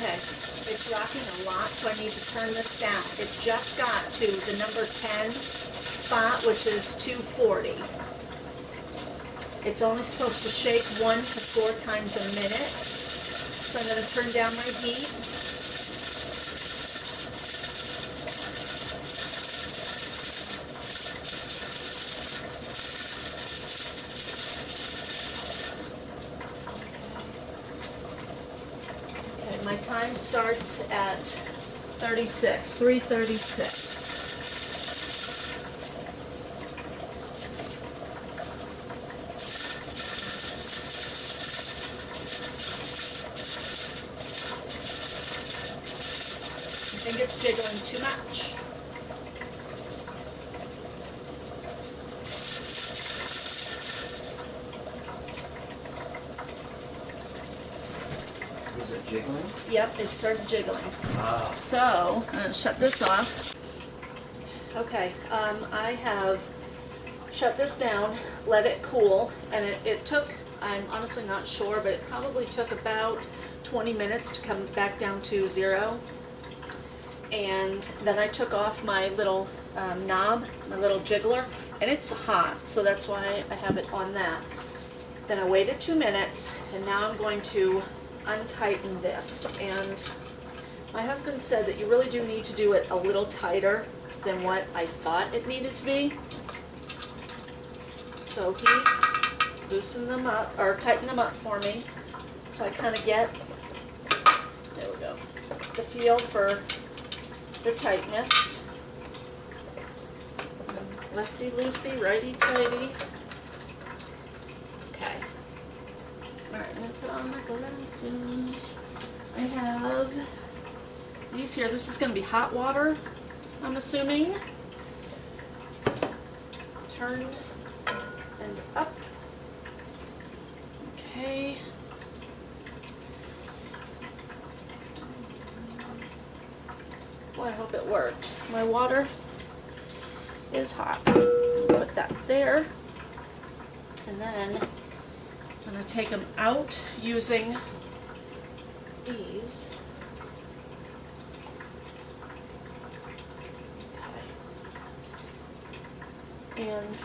Okay, it's rocking a lot, so I need to turn this down. It just got to the number 10 spot, which is 240. It's only supposed to shake 1 to 4 times a minute, so I'm going to turn down my heat. My time starts at 3:36. I think it's jiggling too much. Is it jiggling? Yep, it started jiggling. Ah. So, I'm going to shut this off. Okay, I have shut this down, let it cool, and it took, I'm honestly not sure, but it probably took about 20 minutes to come back down to 0. And then I took off my little knob, my little jiggler, and it's hot, so that's why I have it on that. Then I waited 2 minutes, and now I'm going to untighten this. And my husband said that you really do need to do it a little tighter than what I thought it needed to be. So he loosened them up, or tightened them up for me, so I kind of get, there we go, the feel for the tightness. Lefty loosey, righty tighty. Okay. Alright, I'm going to put on my glasses. I have these here. This is going to be hot water, I'm assuming. Turn and up. Okay. Boy, I hope it worked. My water is hot. Put that there. And then I'm going to take them out using these. Okay. And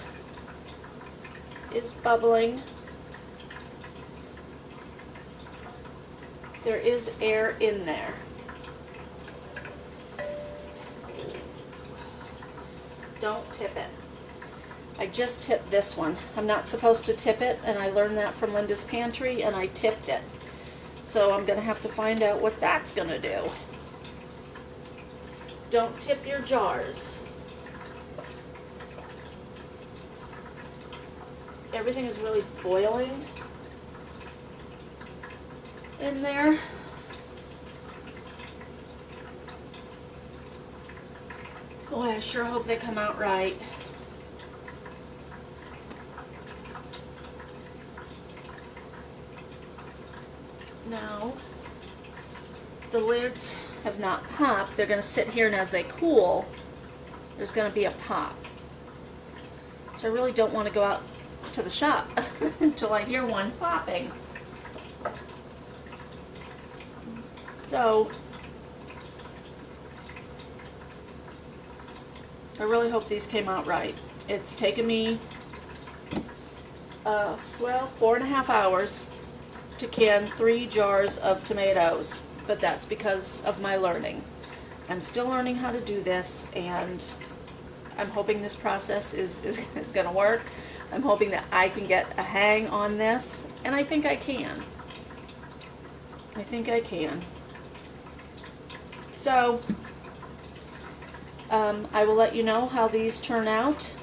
it's bubbling. There is air in there. Don't tip it. I just tipped this one. I'm not supposed to tip it, and I learned that from Linda's Pantry, and I tipped it. So I'm going to have to find out what that's going to do. Don't tip your jars. Everything is really boiling in there. Boy, I sure hope they come out right. Now, the lids have not popped. They're going to sit here, and as they cool, there's going to be a pop. So I really don't want to go out to the shop until I hear one popping. So I really hope these came out right. It's taken me, well, 4.5 hours to can 3 jars of tomatoes, but that's because of my learning. I'm still learning how to do this, and I'm hoping this process is going to work. I'm hoping that I can get a hang on this, and I think I can. I think I can. So, I will let you know how these turn out,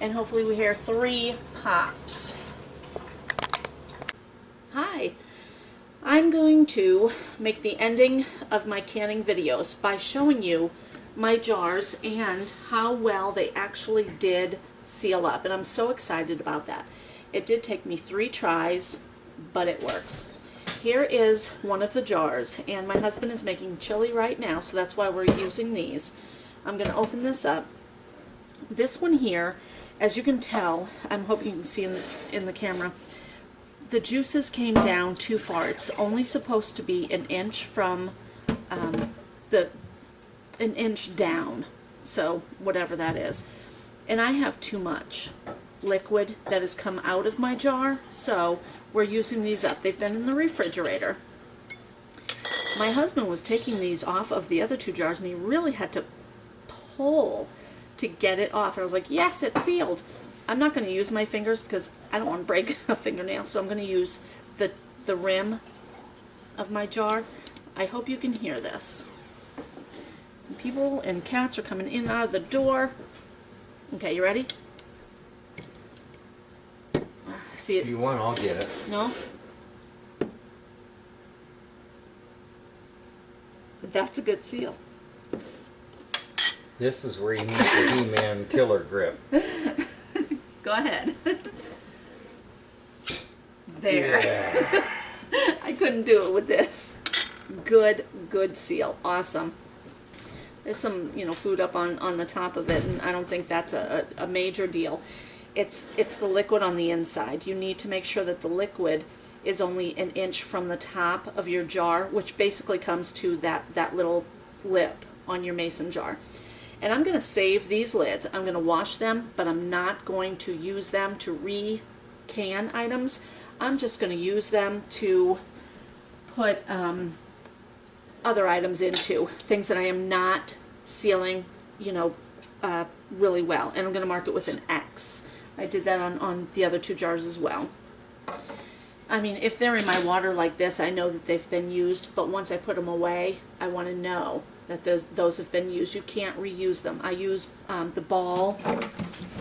and hopefully we hear 3 pops. Hi, I'm going to make the ending of my canning videos by showing you my jars and how well they actually did seal up, and I'm so excited about that. It did take me 3 tries, but it works. Here is one of the jars, and my husband is making chili right now, so that's why we're using these. I'm going to open this up. This one here, as you can tell, I'm hoping you can see in the camera, the juices came down too far. It's only supposed to be an inch from an inch down, so whatever that is. And I have too much liquid that has come out of my jar, so we're using these up. They've been in the refrigerator. My husband was taking these off of the other 2 jars, and he really had to pull to get it off. I was like, yes, it's sealed. I'm not going to use my fingers because I don't want to break a fingernail, so I'm going to use the rim of my jar. I hope you can hear this. People and cats are coming in and out of the door. Okay, you ready? See it? If you want, I'll get it. No? That's a good seal. This is where you need the He-Man killer grip. Go ahead. There. Yeah. I couldn't do it with this. Good seal. Awesome. There's some, food up on the top of it, and I don't think that's a major deal. It's the liquid on the inside. You need to make sure that the liquid is only an inch from the top of your jar, which basically comes to that little lip on your mason jar. And I'm going to save these lids. I'm going to wash them, but I'm not going to use them to re-can items. I'm just going to use them to put other items into, things that I am not sealing, really well. And I'm going to mark it with an X. I did that on the other 2 jars as well. I mean, if they're in my water like this, I know that they've been used, but once I put them away, I want to know that those have been used. You can't reuse them. I use the ball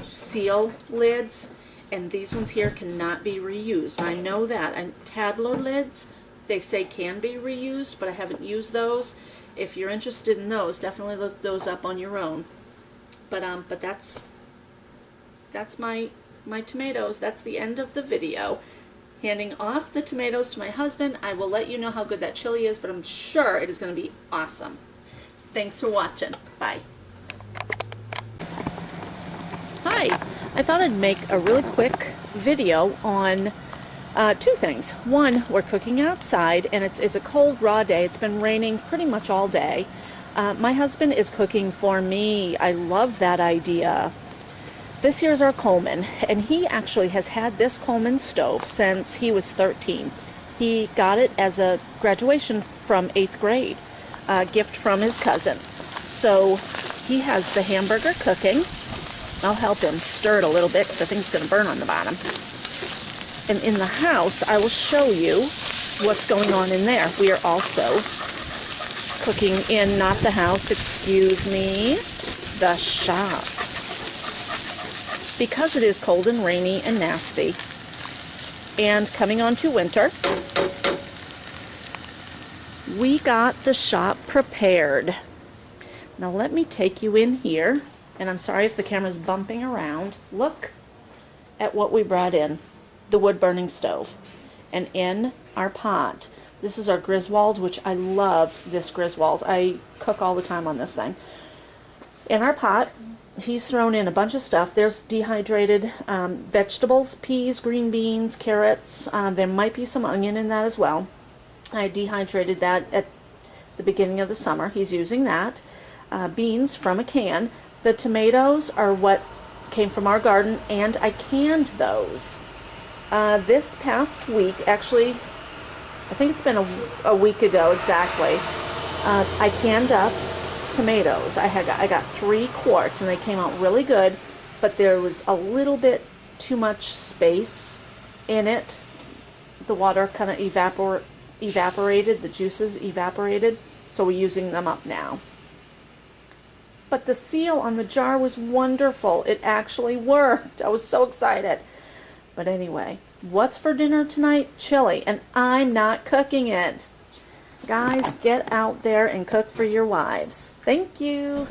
seal lids, and these ones here cannot be reused. I know that. And Tadler lids, they say can be reused, but I haven't used those. If you're interested in those, definitely look those up on your own. But that's my tomatoes. That's the end of the video. Handing off the tomatoes to my husband. I will let you know how good that chili is, but I'm sure it is going to be awesome. Thanks for watching. Bye. Hi. I thought I'd make a really quick video on 2 things. One, we're cooking outside, and it's a cold, raw day. It's been raining pretty much all day. My husband is cooking for me. I love that idea. This here's our Coleman, and he actually has had this Coleman stove since he was 13. He got it as a graduation from 8th grade, gift from his cousin. So he has the hamburger cooking. I'll help him stir it a little bit because I think it's going to burn on the bottom. And in the house, I will show you what's going on in there. We are also cooking in, not the house, excuse me, the shop. Because it is cold and rainy and nasty, and coming on to winter, we got the shop prepared. Now let me take you in here, and I'm sorry if the camera's bumping around. Look at what we brought in. The wood-burning stove. And in our pot, this is our Griswold, which I love this Griswold. I cook all the time on this thing. In our pot, he's thrown in a bunch of stuff. There's dehydrated vegetables, peas, green beans, carrots. There might be some onion in that as well. I dehydrated that at the beginning of the summer. He's using that. Beans from a can. The tomatoes are what came from our garden, and I canned those. This past week, actually, I think it's been a week ago exactly, I canned up tomatoes. I got 3 quarts, and they came out really good, but there was a little bit too much space in it. The water kind of evaporated, the juices evaporated, so we're using them up now. But the seal on the jar was wonderful. It actually worked. I was so excited. But anyway, what's for dinner tonight? Chili, and I'm not cooking it. Guys, get out there and cook for your wives. Thank you.